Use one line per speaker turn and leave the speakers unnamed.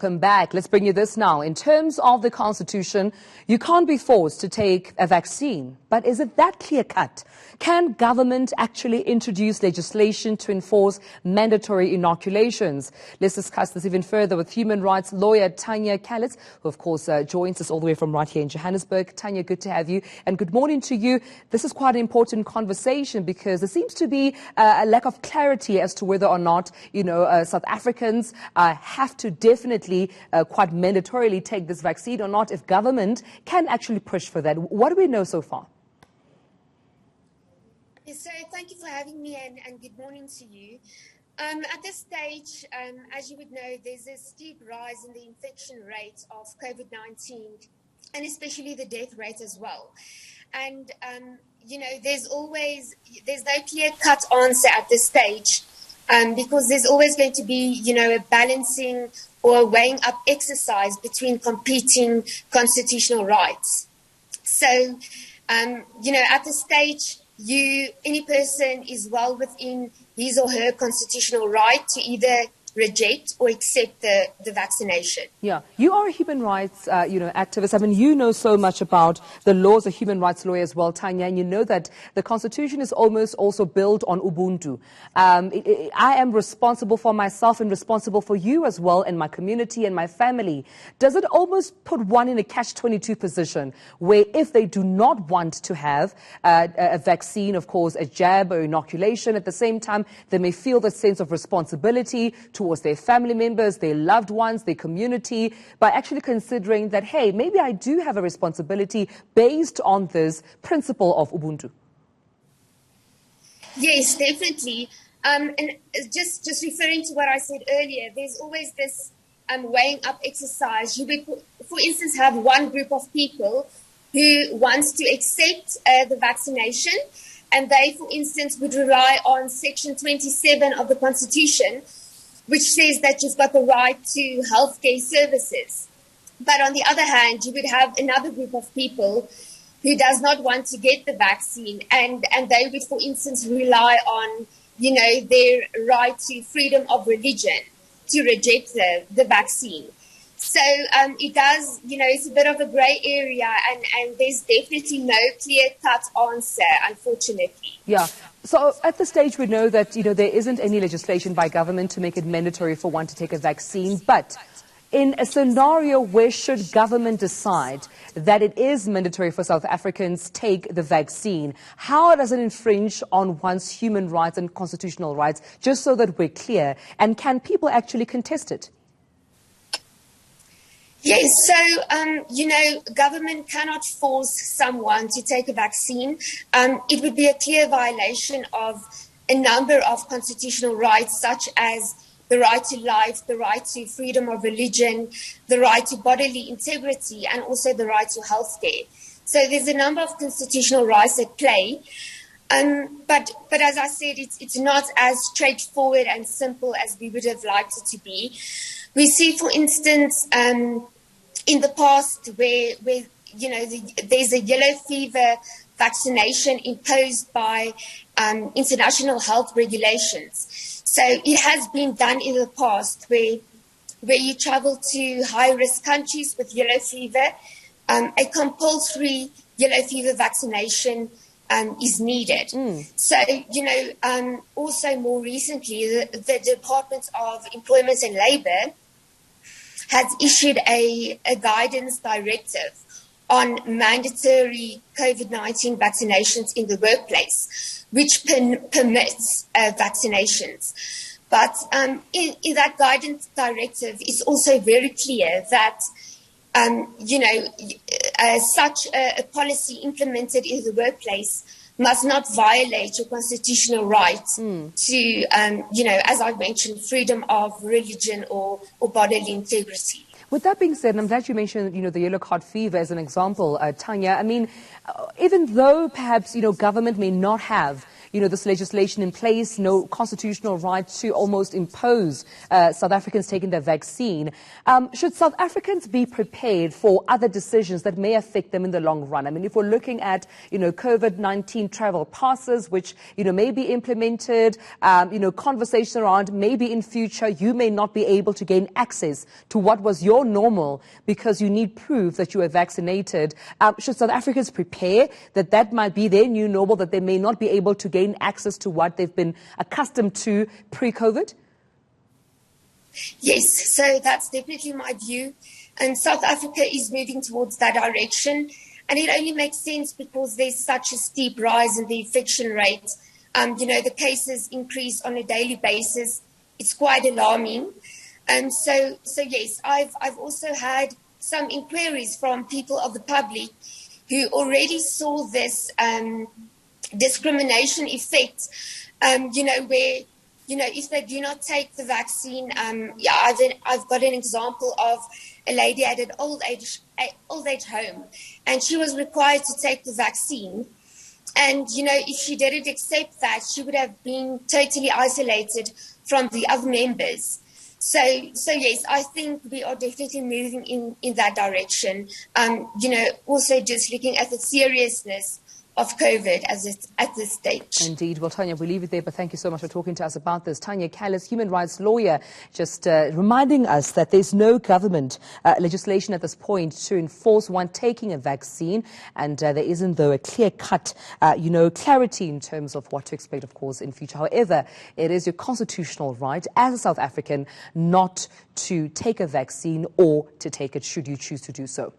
Welcome back. Let's bring you this now. In terms of the Constitution, you can't be forced to take a vaccine. But is it that clear-cut? Can government actually introduce legislation to enforce mandatory inoculations? Let's discuss this even further with human rights lawyer Tanya Calitz, who of course joins us all the way from right here in Johannesburg. Tanya, good to have you. And good morning to you. This is quite an important conversation because there seems to be a lack of clarity as to whether or not, South Africans have to definitely quite mandatorily take this vaccine or not, if government can actually push for that. What do we know so far?
So thank you for having me and good morning to you. At this stage, as you would know, there's a steep rise in the infection rate of COVID-19 and especially the death rate as well. And, there's no clear-cut answer at this stage because there's always going to be, a balancing or a weighing up exercise between competing constitutional rights. So, at this stage, any person is well within his or her constitutional right to either reject or accept the vaccination.
Yeah, you are a human rights, activist. I mean, you know so much about the laws, a human rights lawyer as well, Tanya, and you know that the Constitution is almost also built on Ubuntu. I am responsible for myself and responsible for you as well and my community and my family. Does it almost put one in a catch-22 position where if they do not want to have a vaccine, of course, a jab or inoculation, at the same time, they may feel the sense of responsibility towards their family members, their loved ones, their community, by actually considering that, hey, maybe I do have a responsibility based on this principle of Ubuntu?
Yes, definitely. And just referring to what I said earlier, there's always this weighing up exercise. You would, for instance, have one group of people who wants to accept the vaccination, and they, for instance, would rely on Section 27 of the Constitution, which says that you've got the right to healthcare services. But on the other hand, you would have another group of people who does not want to get the vaccine, and they would, for instance, rely on, their right to freedom of religion to reject the vaccine. So it does, it's a bit of a grey area, and there's definitely no clear-cut answer, unfortunately.
Yeah. So at this stage, we know that, there isn't any legislation by government to make it mandatory for one to take a vaccine. But in a scenario where should government decide that it is mandatory for South Africans take the vaccine, how does it infringe on one's human rights and constitutional rights, just so that we're clear? And can people actually contest it?
Yes, so, government cannot force someone to take a vaccine. It would be a clear violation of a number of constitutional rights, such as the right to life, the right to freedom of religion, the right to bodily integrity, and also the right to health care. So there's a number of constitutional rights at play. But as I said, it's not as straightforward and simple as we would have liked it to be. We see, for instance, in the past where there's a yellow fever vaccination imposed by international health regulations. So it has been done in the past where you travel to high-risk countries with yellow fever. A compulsory yellow fever vaccination is needed. So, also more recently, the Department of Employment and Labour has issued a guidance directive on mandatory COVID-19 vaccinations in the workplace, which permits vaccinations. But in that guidance directive, it's also very clear that, such a policy implemented in the workplace must not violate your constitutional right to, as I mentioned, freedom of religion or bodily integrity.
With that being said, and I'm glad you mentioned, the yellow card fever as an example, Tanya. I mean, even though perhaps, government may not have, this legislation in place, no constitutional right to almost impose South Africans taking their vaccine. Should South Africans be prepared for other decisions that may affect them in the long run? I mean, if we're looking at, COVID-19 travel passes, which, may be implemented, conversation around maybe in future you may not be able to gain access to what was your normal because you need proof that you are vaccinated. Should South Africans prepare that might be their new normal, that they may not be able to gain access to what they've been accustomed to pre-COVID?
Yes, so that's definitely my view. And South Africa is moving towards that direction. And it only makes sense because there's such a steep rise in the infection rate. The cases increase on a daily basis. It's quite alarming. So yes, I've also had some inquiries from people of the public who already saw this discrimination effect, where, if they do not take the vaccine, I've got an example of a lady at an old age home, and she was required to take the vaccine. And, if she didn't accept that, she would have been totally isolated from the other members. So yes, I think we are definitely moving in that direction. Also just looking at the seriousness of COVID at this stage.
Indeed. Well, Tanya, we'll leave it there, but thank you so much for talking to us about this. Tanya Calitz, human rights lawyer, just reminding us that there's no government legislation at this point to enforce one taking a vaccine, and there isn't, though, a clear-cut, clarity in terms of what to expect, of course, in future. However, it is your constitutional right as a South African not to take a vaccine or to take it should you choose to do so.